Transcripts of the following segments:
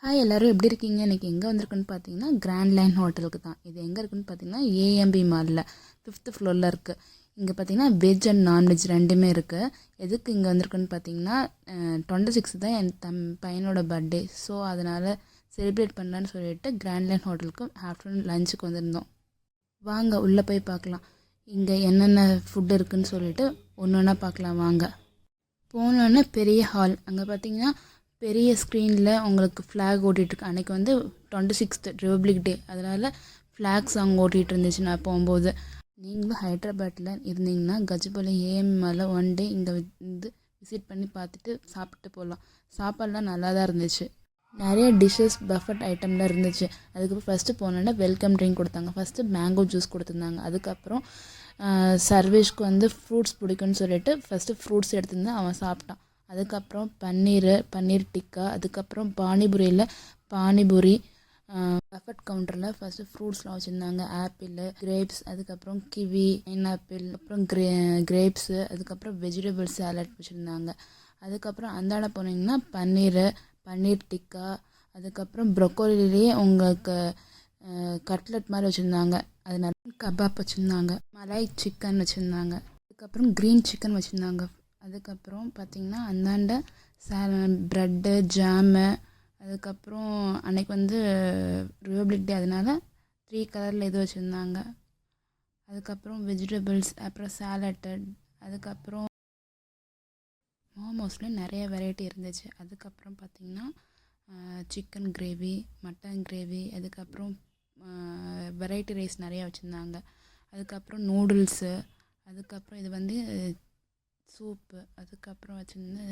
Hi எல்லோரும் எப்படி இருக்கீங்க? இன்றைக்கி எங்கே வந்திருக்குன்னு பார்த்தீங்கன்னா கிராண்ட் லைன் ஹோட்டலுக்கு தான். இது எங்கே இருக்குன்னு பார்த்தீங்கன்னா ஏஎம்பி மாலில் 5th ஃப்ளோரில் இருக்குது. இங்கே பார்த்தீங்கன்னா வெஜ் அண்ட் நான்வெஜ் ரெண்டுமே இருக்குது. எதுக்கு இங்கே வந்திருக்குன்னு பார்த்தீங்கன்னா 26 தான் என் பையனோட பர்த்டே. ஸோ அதனால் செலிப்ரேட் பண்ணலான்னு சொல்லிட்டு கிராண்ட் லைன் ஹோட்டலுக்கு ஆஃப்டர்நூன் லஞ்சுக்கு வந்திருந்தோம். வாங்க உள்ளே போய் பார்க்கலாம் இங்கே என்னென்ன ஃபுட் இருக்குதுன்னு சொல்லிட்டு ஒன்று ஒன்றா பார்க்கலாம். வாங்க. போனோன்னே பெரிய ஹால், அங்கே பார்த்தீங்கன்னா பெரிய ஸ்க்ரீனில் உங்களுக்கு ஃப்ளாக் ஓட்டிகிட்ருக்கு. அன்றைக்கி வந்து 26th ரிபப்ளிக் டே, அதனால் ஃப்ளாக் சாங் ஓட்டிகிட்டு இருந்துச்சு நான் போகும்போது. நீங்களும் ஹைதராபாத்தில் இருந்தீங்கன்னா கஜபலி ஏஎம்மில் ஒன் டே இங்கே வந்து விசிட் பண்ணி பார்த்துட்டு சாப்பிட்டு போகலாம். சாப்பாடுலாம் நல்லா தான் இருந்துச்சு. நிறைய டிஷ்ஷஸ் பஃபட் ஐட்டம்லாம் இருந்துச்சு. அதுக்கப்புறம் ஃபஸ்ட்டு போனோன்னா வெல்கம் ட்ரிங்க் கொடுத்தாங்க. ஃபஸ்ட்டு மேங்கோ ஜூஸ் கொடுத்துருந்தாங்க. அதுக்கப்புறம் சர்வேஷ்க்கு வந்து ஃப்ரூட்ஸ் பிடிக்கும்னு சொல்லிட்டு ஃபஸ்ட்டு ஃப்ரூட்ஸ் எடுத்துருந்தேன், அவன் சாப்பிட்டான். அதுக்கப்புறம் பன்னீர் டிக்கா, அதுக்கப்புறம் பானிபூரி. பஃபட் கவுண்டரில் ஃபஸ்ட்டு ஃப்ரூட்ஸ்லாம் வச்சுருந்தாங்க. ஆப்பிள், கிரேப்ஸ், அதுக்கப்புறம் கிவி, பைனாப்பிள், அப்புறம் கிரேப்ஸு, அதுக்கப்புறம் வெஜிடபிள் சாலட் வச்சுருந்தாங்க. அதுக்கப்புறம் அந்தாண்ட போனீங்கன்னா பன்னீர் டிக்கா, அதுக்கப்புறம் ப்ரொக்கோலிலேயே உங்களுக்கு கட்லட் மாதிரி வச்சுருந்தாங்க. அதனால கபாப் வச்சுருந்தாங்க, மலாய் சிக்கன் வச்சுருந்தாங்க, அதுக்கப்புறம் க்ரீன் சிக்கன் வச்சுருந்தாங்க. அதுக்கப்புறம் பார்த்திங்கன்னா அந்தாண்ட ப்ரெட்டு, ஜாமு, அதுக்கப்புறம் அன்றைக்கி வந்து ரிபப்ளிக் டே, அதனால் 3 கலரில் இது வச்சுருந்தாங்க. அதுக்கப்புறம் வெஜிடபிள்ஸ், அப்புறம் சாலட்டு, அதுக்கப்புறம் மோமோஸ்லேயும் நிறைய வெரைட்டி இருந்துச்சு. அதுக்கப்புறம் பார்த்திங்கன்னா சிக்கன் கிரேவி, மட்டன் கிரேவி, அதுக்கப்புறம் வெரைட்டி ரைஸ் நிறையா வச்சுருந்தாங்க. அதுக்கப்புறம் நூடுல்ஸு, அதுக்கப்புறம் இது வந்து சூப்பு, அதுக்கப்புறம் வச்சுருந்து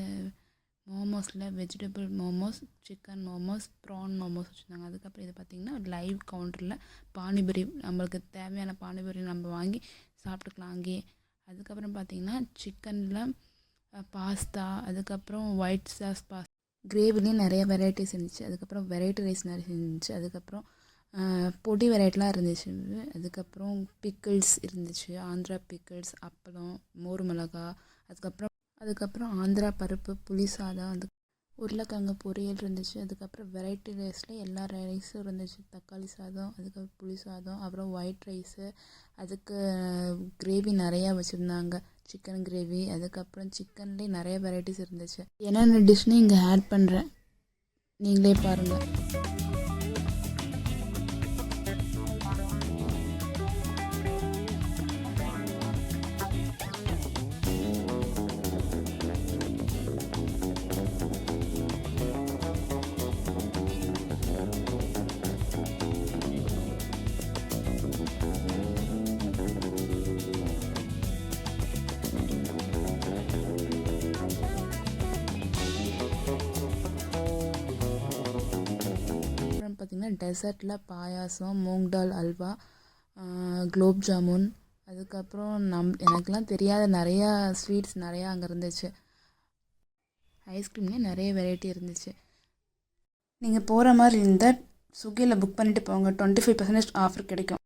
மோமோஸில் vegetable momos, chicken momos, prawn momos வச்சுருந்தாங்க. அதுக்கப்புறம் இது பார்த்திங்கன்னா லைவ் கவுண்டரில் பானிபூரி, நம்மளுக்கு தேவையான பானிபூரி நம்ம வாங்கி சாப்பிட்டுக்கலாம் அங்கேயே. அதுக்கப்புறம் பார்த்திங்கன்னா சிக்கனில் பாஸ்தா, அதுக்கப்புறம் ஒயிட் சாஸ் பாஸ்தா, கிரேவிலையும் நிறைய வெரைட்டிஸ் இருந்துச்சு. அதுக்கப்புறம் வெரைட்டி ரைஸ் நிறைய இருந்துச்சு. அதுக்கப்புறம் பொடி வெரைட்டிலாம் இருந்துச்சு. அதுக்கப்புறம் பிக்கிள்ஸ் இருந்துச்சு, ஆந்திரா பிக்கிள்ஸ், அப்பளம், மோர் மிளகா, அதுக்கப்புறம் ஆந்திரா பருப்பு, புளி சாதம், உருளைக்கிழங்கு பொரியல் இருந்துச்சு. அதுக்கப்புறம் வெரைட்டி ரைஸில் எல்லா ரைஸும் இருந்துச்சு. தக்காளி சாதம், அதுக்கப்புறம் புளி சாதம், அப்புறம் ஒயிட் ரைஸு, அதுக்கு கிரேவி நிறையா வச்சுருந்தாங்க, சிக்கன் கிரேவி. அதுக்கப்புறம் சிக்கன்லேயே நிறைய வெரைட்டிஸ் இருந்துச்சு. என்னென்ன டிஷ்னு இங்கே ஆட் பண்ணுறேன், நீங்களே பாருங்கள். பார்த்திங்கன்னா டெசர்ட்டில் பாயாசம், மூங் தால் அல்வா, குலோப் ஜாமுன், அதுக்கப்புறம் எனக்கெலாம் தெரியாத நிறையா ஸ்வீட்ஸ் நிறையா அங்கே இருந்துச்சு. ஐஸ்கிரீம்லேயே நிறைய வெரைட்டி இருந்துச்சு. நீங்கள் போகிற மாதிரி இருந்தால் ஸ்விக்கியில் புக் பண்ணிவிட்டு போங்க, 25% ஆஃபர் கிடைக்கும்.